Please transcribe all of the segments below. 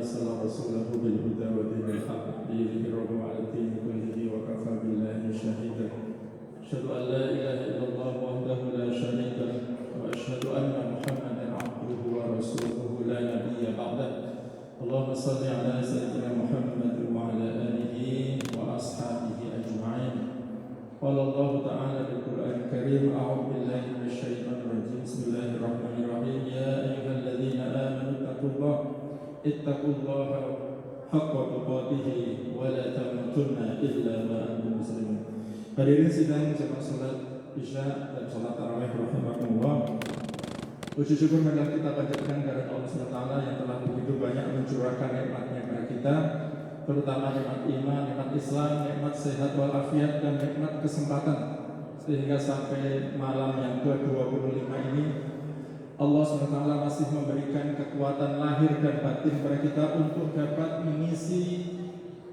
أرسل رسوله بالهدى ودين الحق ليظهره على الدين كله وكفى بالله شهيدا. أشهد أن لا إله إلا الله وحده لا شريك له وأشهد أن محمدا عبده ورسوله لا نبي بعده. اللهم صل على سيدنا محمد وعلى آله وأصحابه أجمعين. قال الله تعالى في القرآن الكريم: أعوذ بالله من الشيطان الرجيم. بسم الله الرحمن الرحيم. يا أيها الذين آمنوا اتقوا الله حق تقاته ولا تموتن إلا وأنتم مسلمون. Hadirin sidang jemaah salat Isya dan salat tarawih rahimakumullah. Puji syukur marilah kita panjatkan kepada Allah SWT yang telah begitu banyak mencurahkan nikmat-Nya kepada kita, terutama nikmat iman, nikmat Islam, nikmat sehat walafiat, dan nikmat kesempatan, sehingga sampai malam yang ke-25 ini Allah SWT masih memberikan kekuatan lahir dan batin kepada kita untuk dapat mengisi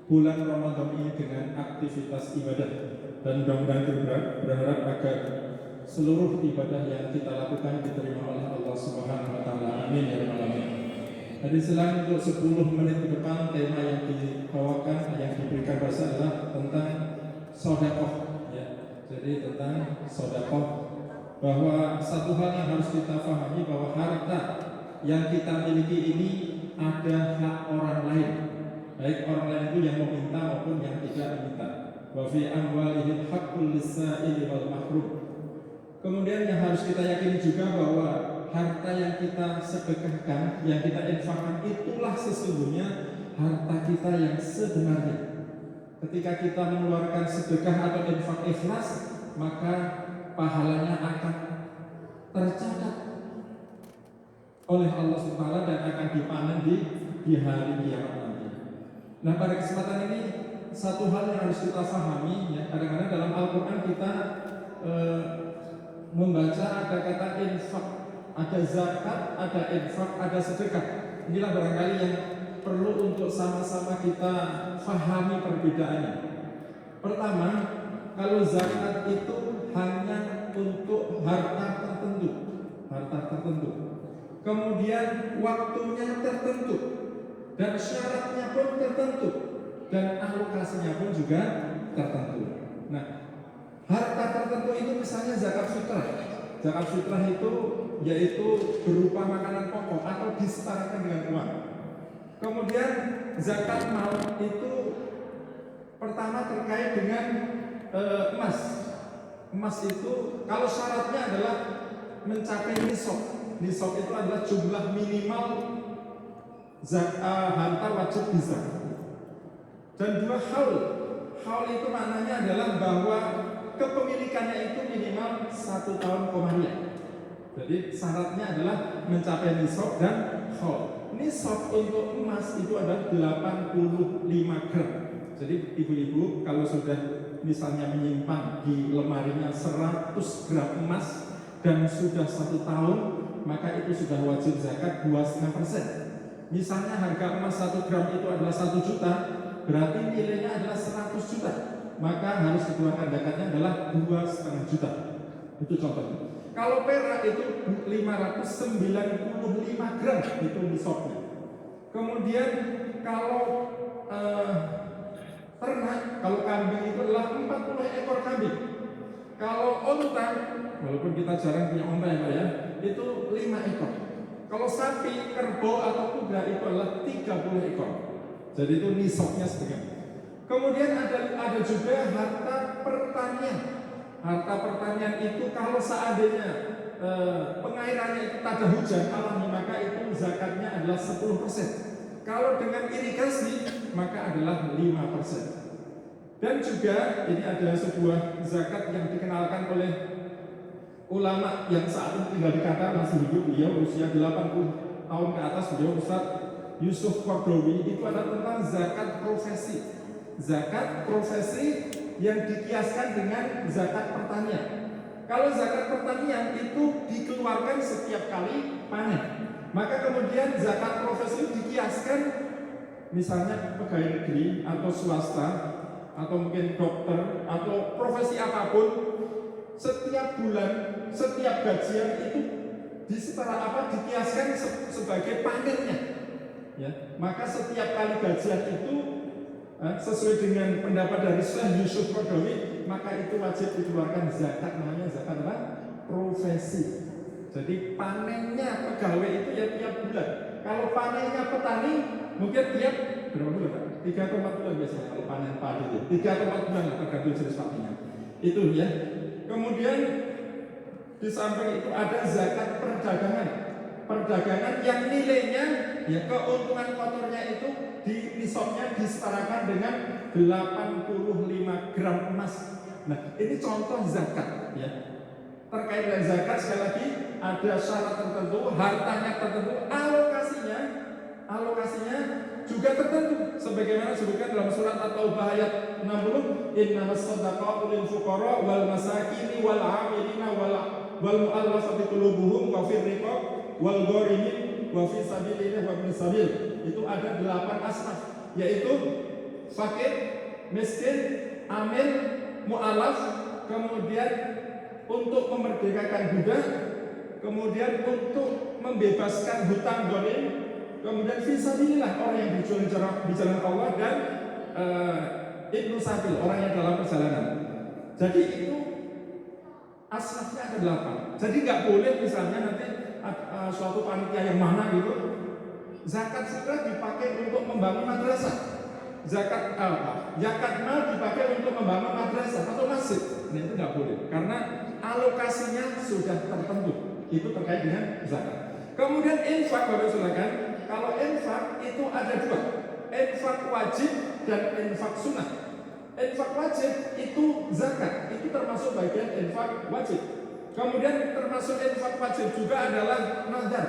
bulan Ramadan ini dengan aktivitas ibadah. Dan mudah-mudahan kita berharap agar seluruh ibadah yang kita lakukan diterima oleh Allah Subhanahu wa taala. Amin ya rabbal alamin. Jadi selain untuk 10 menit ke depan, tema yang dibawakan, yang diberikan bahasa adalah tentang sedekah, ya. Jadi tentang sedekah, bahwa satu hal yang harus kita pahami, bahwa harta yang kita miliki ini ada hak orang lain, baik orang lain itu yang meminta maupun yang tidak meminta. Wa fi amwalihim haqqul lis-sa'ili wal mahrum. Kemudian yang harus kita yakini juga bahwa harta yang kita sedekahkan, yang kita infakkan, itulah sesungguhnya harta kita yang sebenarnya. Ketika kita mengeluarkan sedekah atau infak ikhlas, maka pahalanya akan tercatat oleh Allah SWT dan akan dipanen di hari kiamat nanti. Nah, pada kesempatan ini satu hal yang harus kita pahami, ya, kadang-kadang dalam Al-Quran kita membaca ada kata infak, ada zakat, ada infak, ada sedekah. Inilah barangkali yang perlu untuk sama-sama kita pahami perbedaannya. Pertama, kalau zakat itu hanya untuk harta tertentu. Kemudian waktunya tertentu dan syaratnya pun tertentu dan alokasinya pun juga tertentu. Nah, harta tertentu itu misalnya zakat fitrah. Zakat fitrah itu yaitu berupa makanan pokok atau disetarakan dengan uang. Kemudian zakat mal itu pertama terkait dengan emas. Emas itu kalau syaratnya adalah mencapai nisab. Nisab itu adalah jumlah minimal harta wajib dizakat. Dan dua haul itu maknanya adalah bahwa kepemilikannya itu minimal 1 tahun komanya. Jadi syaratnya adalah mencapai nisab dan haul. Nisab untuk emas itu adalah 85 gram. Jadi ibu-ibu kalau sudah misalnya menyimpan di lemarinya 100 gram emas dan sudah 1 tahun, maka itu sudah wajib zakat 2,5%. Misalnya harga emas 1 gram itu adalah 1 juta, berarti nilainya adalah 100 juta, maka harus dikeluarkan zakatnya adalah 2,5 juta. Itu contohnya. Kalau perak itu 595 gram itu nisabnya. Kemudian kalau ternak, kalau kambing itu adalah 40 ekor kambing. Kalau onta, walaupun kita jarang punya onta ya Pak ya, itu 5 ekor. Kalau sapi, kerbau atau kuda itu adalah 30 ekor. Jadi itu nisabnya sekian. Kemudian ada juga harta pertanian. Harta pertanian itu kalau seandainya pengairannya itu tak ada hujan alami, maka itu zakatnya adalah 10%. Kalau dengan irigasi maka adalah 5%. Dan juga ini ada sebuah zakat yang dikenalkan oleh ulama yang saat ini tinggal di Qatar, masih hidup, beliau usia 80 tahun ke atas, beliau Ustaz Yusuf Qardawi. Itu adalah tentang zakat profesi. Zakat profesi yang dikiaskan dengan zakat pertanian. Kalau zakat pertanian itu dikeluarkan setiap kali panen, maka kemudian zakat profesi dikiaskan, misalnya pegawai negeri atau swasta atau mungkin dokter atau profesi apapun, setiap bulan, setiap gajian itu dikiaskan sebagai panennya. ya. Maka setiap kali gajian itu sesuai dengan pendapat dari Syekh Yusuf Qaradawi, maka itu wajib dikeluarkan zakat, namanya zakat apa? Profesi. Jadi panennya pegawai itu ya tiap bulan. Kalau panennya petani mungkin tiap berapa bulan Pak? 3 atau 4 bulan biasanya kalau panen padi itu. 3 atau 4 bulan tergantung jenis padinya. Itu ya. Kemudian di samping itu ada zakat perdagangan. Perdagangan yang nilainya ya keuntungan kotornya itu di nisabnya disetarakan dengan 85 gram emas. Nah, ini contoh zakat ya. Terkait dengan zakat sekali lagi ada syarat tertentu, hartanya tertentu, alokasinya juga tertentu sebagaimana disebutkan dalam surat At-Taubah ayat 60, innamas shadaqatu lil fuqara wal masakin wal 'amilina wal mu'allafati qulubuhum wa fir riqab wal gharimin wa fi sabilillah wa ibn sabil. Itu ada 8 asnaf, yaitu fakir, miskin, amil, mu'alaf, kemudian untuk memerdekakan budak, kemudian untuk membebaskan hutang ghanim, kemudian fisabilillah orang yang berjuang di jalan Allah, dan ibnu sabil orang yang dalam perjalanan. Jadi itu asnafnya ada 8. Jadi nggak boleh misalnya nanti suatu panitia yang mana gitu, zakat fitrah dipakai untuk membangun madrasah, zakat mal dipakai untuk membangun madrasah atau masjid. Nah itu nggak boleh karena alokasinya sudah tertentu. Itu terkait dengan zakat. Kemudian infak, Bapak silakan. Kalau infak itu ada 2, infak wajib dan infak sunnah. Infak wajib itu zakat, itu termasuk bagian infak wajib. Kemudian termasuk infak wajib juga adalah nazar.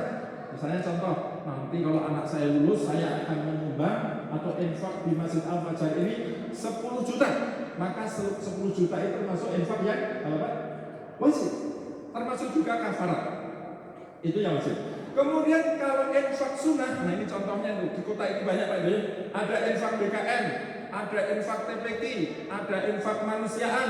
Misalnya contoh, nanti kalau anak saya lulus, saya akan menyumbang atau infak di Masjid Al-Fajar ini 10 juta. Maka 10 juta itu termasuk infak yang apa? Wajib. Termasuk juga kafarat. Itu yang wajib. Kemudian kalau infak sunnah, nah ini contohnya di kota ini banyak Pak Dwi. Ada infak BKM, ada infak TPQ, ada infak kemanusiaan,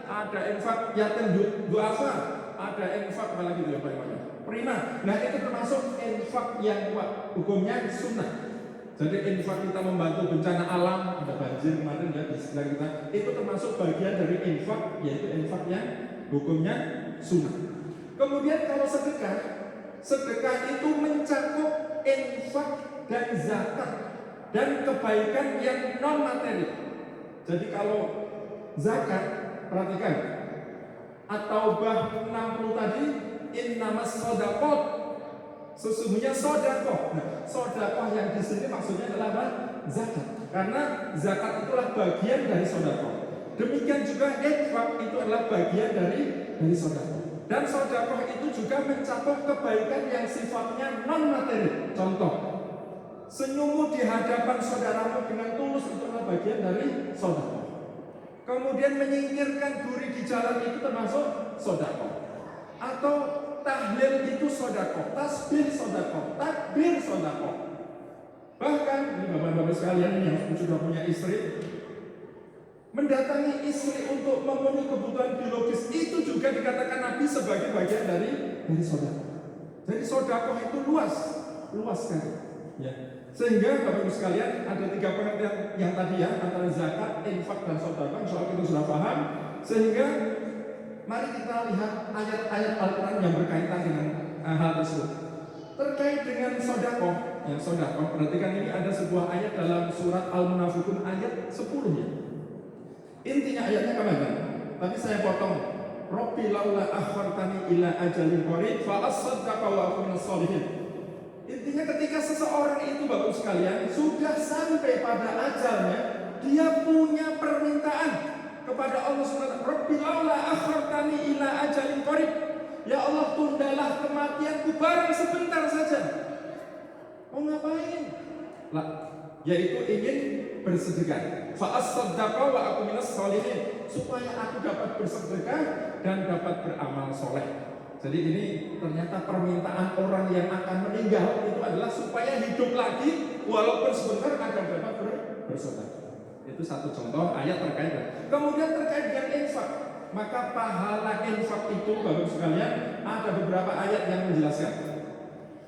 ada infak yatim duafa, ada infak apa lagi ya Pak Iwan? Prima. Nah itu termasuk infak yang hukumnya sunnah. Jadi infak kita membantu bencana alam, ada banjir kemarin ya di sekitar kita, itu termasuk bagian dari infak, yaitu infak yang hukumnya sunnah. Kemudian kalau sedekah itu mencakup infak dan zakat dan kebaikan yang non materi. Jadi kalau zakat, perhatikan, At-Taubah 60 tadi, innamas shadaqat, sesungguhnya sodakoh. Nah, sodakoh yang di sini maksudnya adalah apa? Zakat. Karena zakat itulah bagian dari sodakoh. Demikian juga infak itu adalah bagian dari sodakoh. Dan sodakoh itu juga mencakup kebaikan yang sifatnya non materi. Contoh, senyummu di hadapan saudaramu dengan tulus itu adalah bagian dari sodakoh. Kemudian menyingkirkan duri di jalan itu termasuk sodakoh. Atau tahlil itu sodakoh, tasbih sodakoh, takbir sodakoh. Bahkan ini bapak-bapak sekalian yang sudah punya istri, mendatangi istri untuk memenuhi kebutuhan biologis itu juga dikatakan Nabi sebagai bagian dari sodakoh. Jadi sodakoh itu luas sekali. Ya. Sehingga bapak-bapak sekalian ada 3 pengertian yang tadi ya, antara zakat, infak dan sodakoh. Soal itu sudah paham. Sehingga mari kita lihat ayat-ayat Al-Quran yang berkaitan dengan hal tersebut. Terkait dengan sodakoh, perhatikan ini ada sebuah ayat dalam surat Al-Munafikun ayat 10 ya. Intinya ayatnya kemana? Tadi saya potong. Rabbi laula akhartani ila ajalin qarib fa asaddaqa wa akun sholihin. Intinya ketika seseorang itu Bapak sekalian sudah sampai pada ajalnya, dia punya permintaan kepada Allah SWT. Rabbi laula akhartani ila ajalin qarib. Ya Allah, tundalah kematianku barang sebentar saja. Mau ngapain? Lah, yaitu ingin bersedekah. Fa asaddaqa wa aku minas sholihin, supaya aku dapat bersedekah dan dapat beramal soleh. Jadi ini ternyata permintaan orang yang akan meninggal itu adalah supaya hidup lagi walaupun sebentar agar dapat bersedekah. Itu satu contoh ayat terkait. Kemudian terkait dengan infak, maka pahala infak itu Bapak sekalian ada beberapa ayat yang menjelaskan.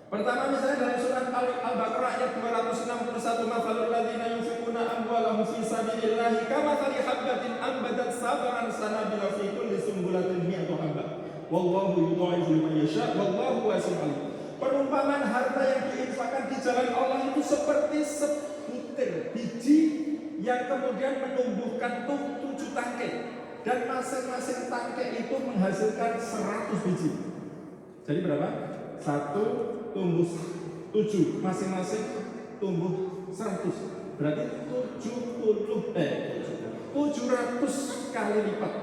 Pertama misalnya dalam surat Al-Baqarah ayat 261, "Matsalul ladzina yunfiquna amwalahum fi sabilillahi kamatsali habbatin ambatat sab'an sanabila fi kulli sumbulatin mi'atu habbah. Wallahu yudha'ifu liman yasha' wallahu wasi'un 'alim." Perumpamaan harta yang diinfakkan di jalan Allah itu seperti sebutir biji yang kemudian menumbuhkan 7 tangkai, dan masing-masing tangkai itu menghasilkan 100 biji. Jadi berapa? 1 tumbuh 7, masing-masing tumbuh 100. Berarti 700 kali lipat.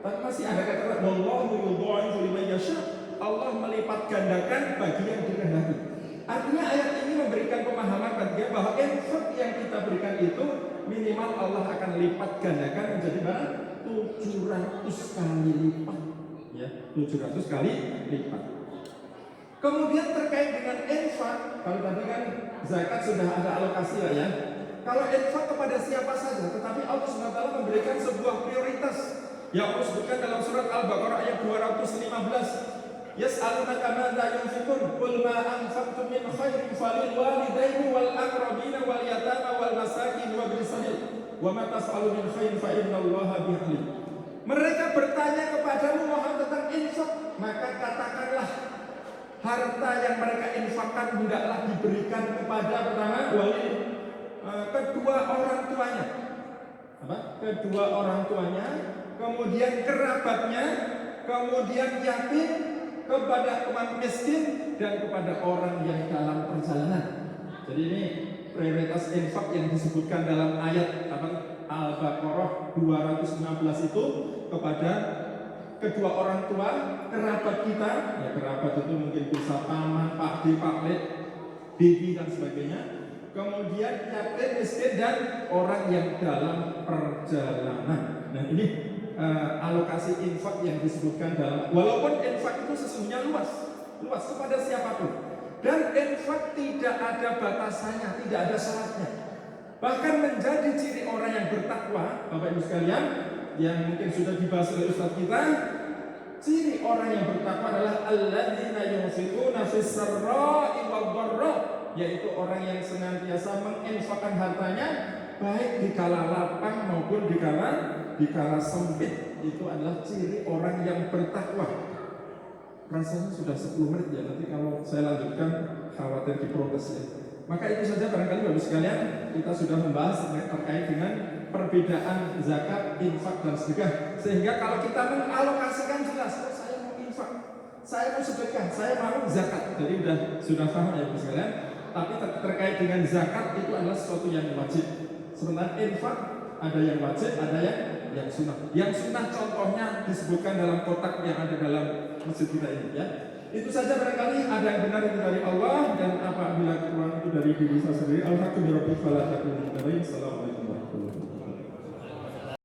Tapi masih ada kata wallahu yudha'ifu liman yasha'. Allah melipat gandakan bagi yang dikehendaki. Artinya ayat ini memberikan pemahaman bagi bahwa infak yang kita berikan itu minimal Allah akan lipat gandakan menjadi berapa? 700 kali lipat. Ya, 700 kali lipat. Kemudian terkait dengan infak, kalau tadi kan zakat sudah ada alokasi lah ya. Kalau infak kepada siapa saja, tetapi Allah SWT memberikan sebuah prioritas yang Allah sebutkan dalam surat Al-Baqarah ayat 215. Yas'alunaka madza yunfiqun qul ma anfaqtum min khairin falil walidayni wal aqrabina wal yatama wal masakin wa bil sabil wa ma taf'alu min khairin fa innallaha bihi alim. Mereka bertanya kepadamu Muhammad tentang infak, maka katakanlah harta yang mereka infakkan hendaklah diberikan kepada pertama kedua orang tuanya. Kedua orang tuanya, kemudian kerabatnya, kemudian yatim, kepada orang miskin, dan kepada orang yang dalam perjalanan. Jadi ini prioritas infak yang disebutkan dalam ayat Al-Baqarah 216 itu kepada kedua orang tua, kerabat kita, ya kerabat itu mungkin bisa paman, pakde, paklet, bibi dan sebagainya. Kemudian yatim, miskin, dan orang yang dalam perjalanan. Nah ini alokasi infak yang disebutkan dalam, walaupun infak itu sesungguhnya luas kepada siapapun, dan infak tidak ada batasannya, tidak ada syaratnya. Bahkan menjadi ciri orang yang bertakwa, Bapak Ibu sekalian, yang mungkin sudah dibahas oleh Ustaz kita, ciri orang yang bertakwa adalah alladzina yunfiquna fis sarra'i wad dharra, yaitu orang yang senantiasa menginfakkan hartanya baik di kala lapang maupun di kala sempit. Itu adalah ciri orang yang bertakwa. Rasanya sudah 10 menit ya, nanti kalau saya lanjutkan khawatir diprotes ya. Maka itu saja barangkali Bapak sekalian, kita sudah membahas terkait dengan perbedaan zakat, infak dan sedekah. Sehingga kalau kita mengalokasikan jelas, oh saya mau infak, saya mau sedekah, saya mau zakat. Jadi sudah paham ya Bapak sekalian. Tapi terkait dengan zakat itu adalah sesuatu yang wajib. Sementara infak ada yang wajib, ada yang sunnah. Yang sunnah contohnya disebutkan dalam kotak yang ada dalam masjid kita ini ya. Itu saja barangkali ada yang benar itu dari Allah, dan apabila kurang itu dari diri saya sendiri. Alhamdulillah. Assalamualaikum.